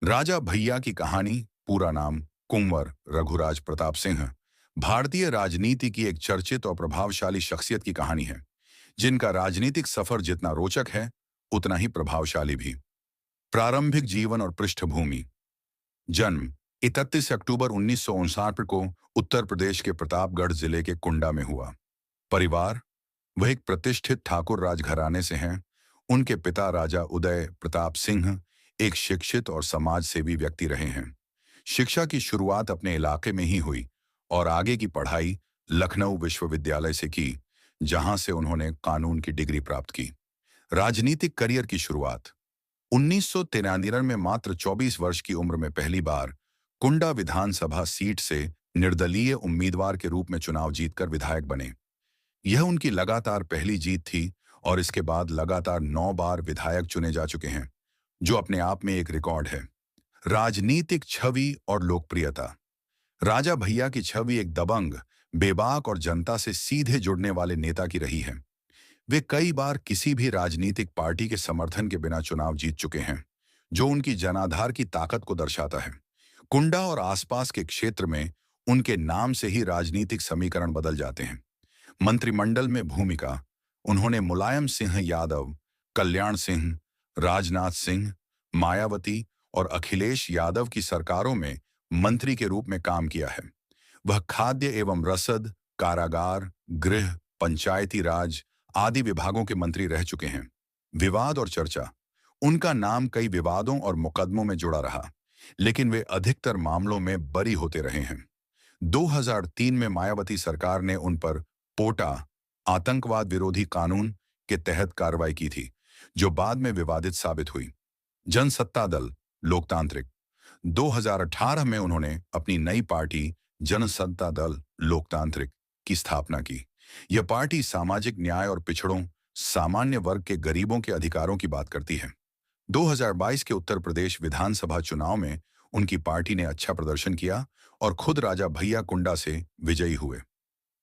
राजा भैया की कहानी, पूरा नाम कुंवर रघुराज प्रताप सिंह, भारतीय राजनीति की एक चर्चित और प्रभावशाली शख्सियत की कहानी है, जिनका राजनीतिक सफर जितना रोचक है, उतना ही प्रभावशाली भी। प्रारंभिक जीवन और पृष्ठभूमि। जन्म 31 अक्टूबर 1959 को उत्तर प्रदेश के प्रतापगढ़ जिले के कुंडा में हुआ। परिवार, वह एक प्रतिष्ठित ठाकुर राजघराने से हैं। उनके पिता राजा उदय प्रताप सिंह एक शिक्षित और समाज सेवी व्यक्ति रहे हैं। शिक्षा की शुरुआत अपने इलाके में ही हुई और आगे की पढ़ाई लखनऊ विश्वविद्यालय से की, जहां से उन्होंने कानून की डिग्री प्राप्त की। राजनीतिक करियर की शुरुआत 1993 में मात्र 24 वर्ष की उम्र में पहली बार कुंडा विधानसभा सीट से निर्दलीय उम्मीदवार के रूप में चुनाव जीतकर विधायक बने। यह उनकी लगातार पहली जीत थी और इसके बाद लगातार 9 बार विधायक चुने जा चुके हैं, जो अपने आप में एक रिकॉर्ड है। राजनीतिक छवि और लोकप्रियता। राजा भैया की छवि एक दबंग, बेबाक और जनता से सीधे जुड़ने वाले नेता की रही है। वे कई बार किसी भी राजनीतिक पार्टी के समर्थन के बिना चुनाव जीत चुके हैं, जो उनकी जनाधार की ताकत को दर्शाता है। कुंडा और आसपास के क्षेत्र में उनके नाम से ही राजनीतिक समीकरण बदल जाते हैं। मंत्रिमंडल में भूमिका। उन्होंने मुलायम सिंह यादव, कल्याण सिंह, राजनाथ सिंह, मायावती और अखिलेश यादव की सरकारों में मंत्री के रूप में काम किया है। वह खाद्य एवं रसद, कारागार, गृह, पंचायती राज आदि विभागों के मंत्री रह चुके हैं। विवाद और चर्चा। उनका नाम कई विवादों और मुकदमों में जुड़ा रहा, लेकिन वे अधिकतर मामलों में बरी होते रहे हैं। 2003 में मायावती सरकार ने उन पर पोटा, आतंकवाद विरोधी कानून के तहत कार्रवाई की थी, जो बाद में विवादित साबित हुई। जनसत्ता दल लोकतांत्रिक। 2018 में उन्होंने अपनी नई पार्टी जनसत्ता दल लोकतांत्रिक की स्थापना की। यह पार्टी सामाजिक न्याय और पिछड़ों, सामान्य वर्ग के गरीबों के अधिकारों की बात करती है। 2022 के उत्तर प्रदेश विधानसभा चुनाव में उनकी पार्टी ने अच्छा प्रदर्शन किया और खुद राजा भैया कुंडा से विजयी हुए।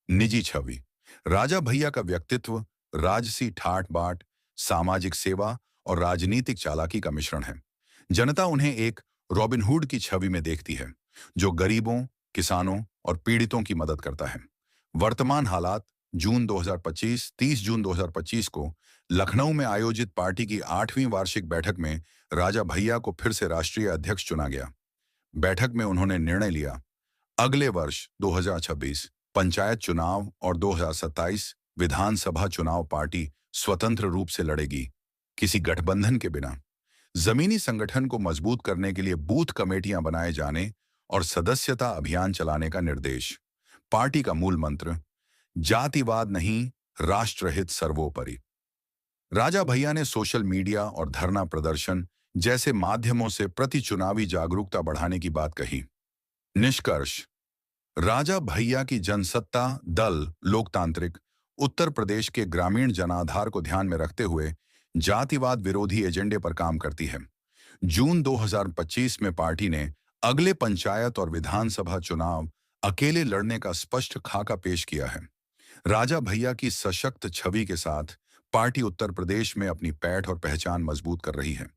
निजी छवि। राजा भैया का व्यक्तित्व राजसी ठाट बाट, सामाजिक सेवा और राजनीतिक चालाकी का मिश्रण है। जनता उन्हें एक रॉबिनहुड की छवि में देखती है, जो गरीबों, किसानों और पीड़ितों की मदद करता है। वर्तमान हालात। जून 2025 30 जून 2025 को लखनऊ में आयोजित पार्टी की 8वीं वार्षिक बैठक में राजा भैया को फिर से राष्ट्रीय अध्यक्ष चुना गया। बैठक में उन्होंने निर्णय लिया, अगले वर्ष 2026 पंचायत चुनाव और 2027 विधानसभा चुनाव पार्टी स्वतंत्र रूप से लड़ेगी, किसी गठबंधन के बिना। जमीनी संगठन को मजबूत करने के लिए बूथ कमेटियां बनाए जाने और सदस्यता अभियान चलाने का निर्देश। पार्टी का मूल मंत्र, जातिवाद नहीं, राष्ट्रहित सर्वोपरि। राजा भैया ने सोशल मीडिया और धरना प्रदर्शन जैसे माध्यमों से प्रति चुनावी जागरूकता बढ़ाने की बात कही। निष्कर्ष। राजा भैया की जनसत्ता दल लोकतांत्रिक उत्तर प्रदेश के ग्रामीण जनाधार को ध्यान में रखते हुए जातिवाद विरोधी एजेंडे पर काम करती है। जून 2025 में पार्टी ने अगले पंचायत और विधानसभा चुनाव अकेले लड़ने का स्पष्ट खाका पेश किया है। राजा भैया की सशक्त छवि के साथ पार्टी उत्तर प्रदेश में अपनी पैठ और पहचान मजबूत कर रही है।